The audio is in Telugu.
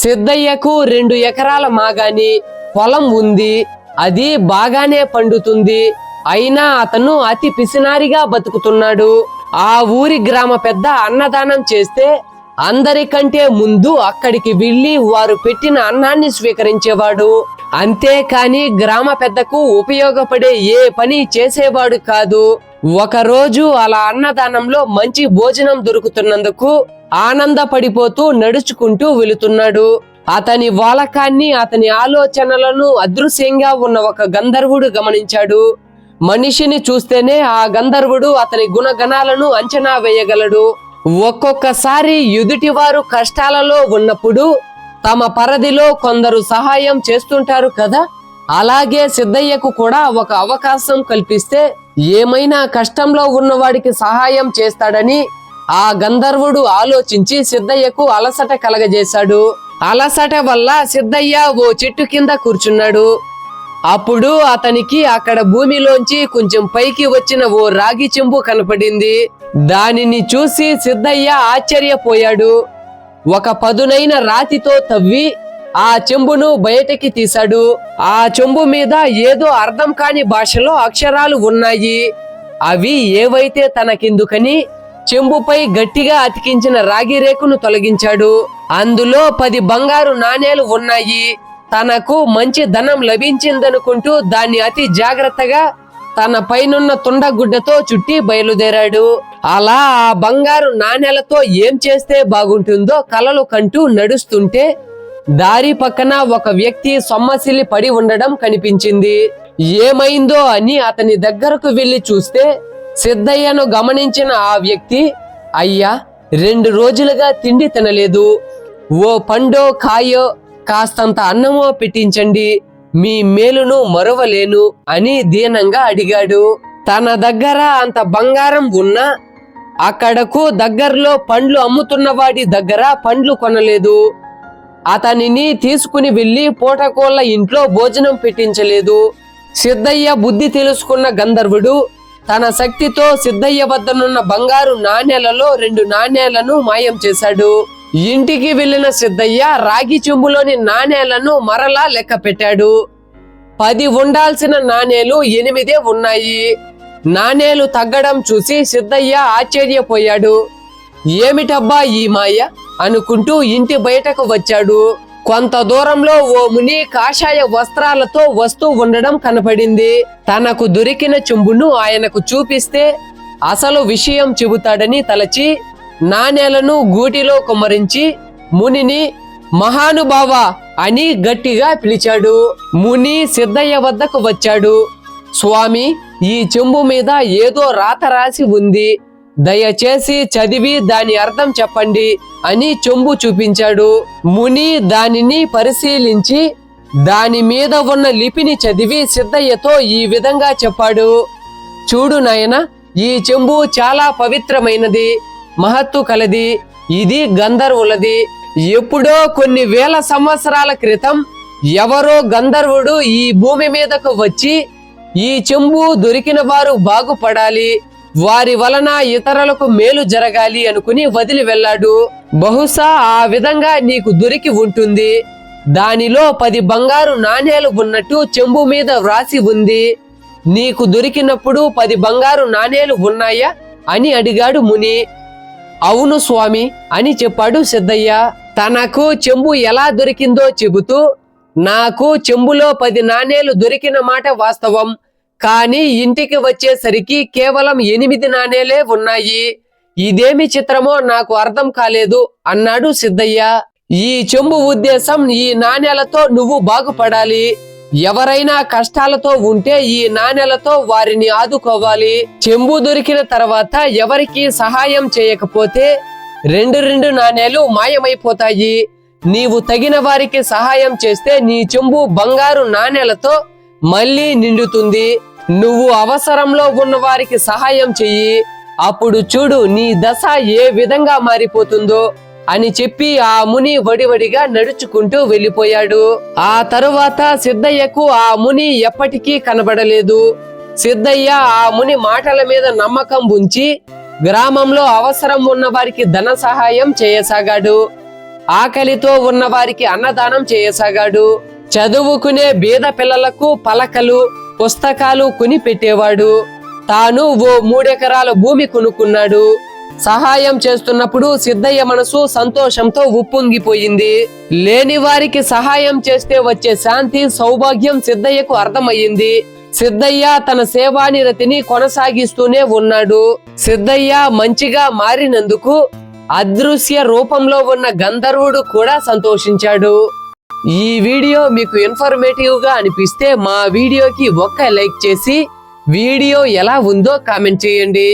సిద్ధయ్యకు 2 ఎకరాల మాగాని పొలం ఉంది. అది బాగానే పండుతుంది. అయినా అతను అతి పిసినారిగా బతుకుతున్నాడు. ఆ ఊరి గ్రామ పెద్ద అన్నదానం చేస్తే అందరికంటే ముందు అక్కడికి వెళ్లి వారు పెట్టిన అన్నాన్ని స్వీకరించేవాడు. అంతేకాని గ్రామ పెద్దకు ఉపయోగపడే ఏ పని చేసేవాడు కాదు. ఒకరోజు అలా అన్నదానంలో మంచి భోజనం దొరుకుతున్నందుకు ఆనందపడిపోతూ నడుచుకుంటూ వెళుతున్నాడు. అతని వాలకాన్ని, అతని ఆలోచనలను అదృశ్యంగా ఉన్న ఒక గంధర్వుడు గమనించాడు. మనిషిని చూస్తేనే ఆ గంధర్వుడు అతని గుణగణాలను అంచనా వేయగలడు. ఒక్కొక్కసారి ఎదుటివారు కష్టాలలో ఉన్నప్పుడు తమ పరిధిలో కొందరు సహాయం చేస్తుంటారు కదా, అలాగే సిద్ధయ్యకు కూడా ఒక అవకాశం కల్పిస్తే ఏమైనా కష్టంలో ఉన్నవాడికి సహాయం చేస్తాడని ఆ గంధర్వుడు ఆలోచించి సిద్ధయ్యకు అలసట కలగజేశాడు. అలసట వల్ల సిద్ధయ్య ఓ చెట్టు కింద కూర్చున్నాడు. అప్పుడు అతనికి అక్కడ భూమిలోంచి కొంచెం పైకి వచ్చిన ఓ రాగి చెంబు కనపడింది. దానిని చూసి సిద్ధయ్య ఆశ్చర్యపోయాడు. ఒక పదునైన రాతితో తవ్వి ఆ చెంబును బయటికి తీశాడు. ఆ చెంబు మీద ఏదో అర్థం కాని భాషలో అక్షరాలు ఉన్నాయి. అవి ఏవైతే తనకెందుకని చెంబుపై గట్టిగా అతికించిన రాగి రేకును తొలగించాడు. అందులో 10 బంగారు నాణేలు ఉన్నాయి. తనకు మంచి ధనం లభించిందనుకుంటూ దాన్ని అతి జాగ్రత్తగా తన పైనున్న తుండగుడ్డతో చుట్టి బయలుదేరాడు. అలా ఆ బంగారు నాణేలతో ఏం చేస్తే బాగుంటుందో కలలు కంటూ నడుస్తుంటే దారి పక్కన ఒక వ్యక్తి సొమ్మసిల్లి పడి ఉండడం కనిపించింది. ఏమైందో అని అతని దగ్గరకు వెళ్లి చూస్తే సిద్ధయ్యను గమనించిన ఆ వ్యక్తి, అయ్యా, 2 రోజులుగా తిండి తినలేదు. ఓ పండో కాయో కాస్తంత అన్నమో పెట్టించండి, మీ మేలును మరువలేను అని దీనంగా అడిగాడు. తన దగ్గర అంత బంగారం ఉన్నా అక్కడకు దగ్గరలో పండ్లు అమ్ముతున్నవాడి దగ్గర పండ్లు కొనలేదు. అతనిని తీసుకుని వెళ్లి పూటకోళ్ల ఇంట్లో భోజనం పెట్టించలేదు. సిద్ధయ్య బుద్ధి తెలుసుకున్న గంధర్వుడు తన శక్తితో సిద్ధయ్య వద్దనున్న బంగారు నాణేలలో 2 నాణేలను మాయం చేశాడు. ఇంటికి వెళ్లిన సిద్ధయ్య రాగి చెంబులోని నాణేలను మరలా లెక్క పెట్టాడు. 10 ఉండాల్సిన నాణేలు 8 ఉన్నాయి. నాణేలు తగ్గడం చూసి సిద్ధయ్య ఆశ్చర్యపోయాడు. ఏమిటబ్బా ఈ మాయ అనుకుంటూ ఇంటి బయటకు వచ్చాడు. కొంత దూరంలో ఓ ముని కాషాయ వస్త్రాలతో వస్తూ ఉండడం కనపడింది. తనకు దొరికిన చెంబును ఆయనకు చూపిస్తే అసలు విషయం చెబుతాడని తలచి నాణేలను గూటిలో కుమ్మరించి మునిని మహానుభావ అని గట్టిగా పిలిచాడు. ముని సిద్ధయ్య వద్దకు వచ్చాడు. స్వామి, ఈ చెంబు మీద ఏదో రాత రాసి ఉంది, దయచేసి చదివి దాని అర్థం చెప్పండి అని చెంబు చూపించాడు. ముని దానిని పరిశీలించి దాని మీద ఉన్న లిపిని చదివి సిద్ధయ్యతో ఈ విధంగా చెప్పాడు. చూడు నాయన, ఈ చెంబు చాలా పవిత్రమైనది, మహత్తు కలది. ఇది గంధర్వులది. ఎప్పుడో కొన్ని వేల సంవత్సరాల క్రితం ఎవరో గంధర్వుడు ఈ భూమి మీదకు వచ్చి ఈ చెంబు దొరికిన వారు బాగుపడాలి, వారి వలన ఇతరులకు మేలు జరగాలి అనుకుని వదిలి వెళ్ళాడు. బహుశా ఆ విధంగా నీకు దొరికి ఉంటుంది. దానిలో 10 బంగారు నాణేలు ఉన్నట్టు చెంబు మీద వ్రాసి ఉంది. నీకు దొరికినప్పుడు 10 బంగారు నాణేలు ఉన్నాయా అని అడిగాడు ముని. అవును స్వామి అని చెప్పాడు సిద్ధయ్య. తనకు చెంబు ఎలా దొరికిందో చెబుతూ, నాకు చెంబులో 10 నాణేలు దొరికిన మాట వాస్తవం, కానీ ఇంటికి వచ్చేసరికి కేవలం 8 నాణేలే ఉన్నాయి. ఇదేమి చిత్రమో నాకు అర్థం కాలేదు అన్నాడు సిద్ధయ్య. ఈ చెంబు ఉద్దేశం ఈ నాణేలతో నువ్వు బాగుపడాలి. ఎవరైనా కష్టాలతో ఉంటే ఈ నాణేలతో వారిని ఆదుకోవాలి. చెంబు దొరికిన తర్వాత ఎవరికి సహాయం చేయకపోతే 2 నాణేలు మాయమైపోతాయి. నీవు తగిన వారికి సహాయం చేస్తే నీ చెంబు బంగారు నాణేలతో మళ్ళీ నిండుతుంది. నువ్వు అవసరంలో ఉన్న వారికి సహాయం చెయ్యి, అప్పుడు చూడు నీ దశ ఏ విధంగా మారిపోతుందో అని చెప్పి ఆ ముని వడివడిగా నడుచుకుంటూ వెళ్ళిపోయాడు. ఆ తరువాత సిద్ధయ్యకు ఆ ముని ఎప్పటికీ కనబడలేదు. సిద్ధయ్య ఆ ముని మాటల మీద నమ్మకం ఉంచి గ్రామంలో అవసరం ఉన్న వారికి ధన సహాయం చేయసాగాడు. ఆకలితో ఉన్న వారికి అన్నదానం చేయసాగాడు. చదువుకునే బీద పిల్లలకు పలకలు, పుస్తకాలు కొని పెట్టేవాడు. తాను ఓ 3 ఎకరాల భూమి కొనుక్కున్నాడు. సహాయం చేస్తున్నప్పుడు సిద్ధయ్య మనసు సంతోషంతో ఉప్పొంగిపోయింది. లేని వారికి సహాయం చేస్తే వచ్చే శాంతి, సౌభాగ్యం సిద్ధయ్యకు అర్థమయ్యింది. సిద్ధయ్య తన సేవానిరతిని కొనసాగిస్తూనే ఉన్నాడు. సిద్ధయ్య మంచిగా మారినందుకు అదృశ్య రూపంలో ఉన్న గంధర్వుడు కూడా సంతోషించాడు. ఈ వీడియో మీకు ఇన్ఫర్మేటివ్ గా అనిపిస్తే మా వీడియోకి ఒక్క లైక్ చేసి వీడియో ఎలా ఉందో కామెంట్ చేయండి.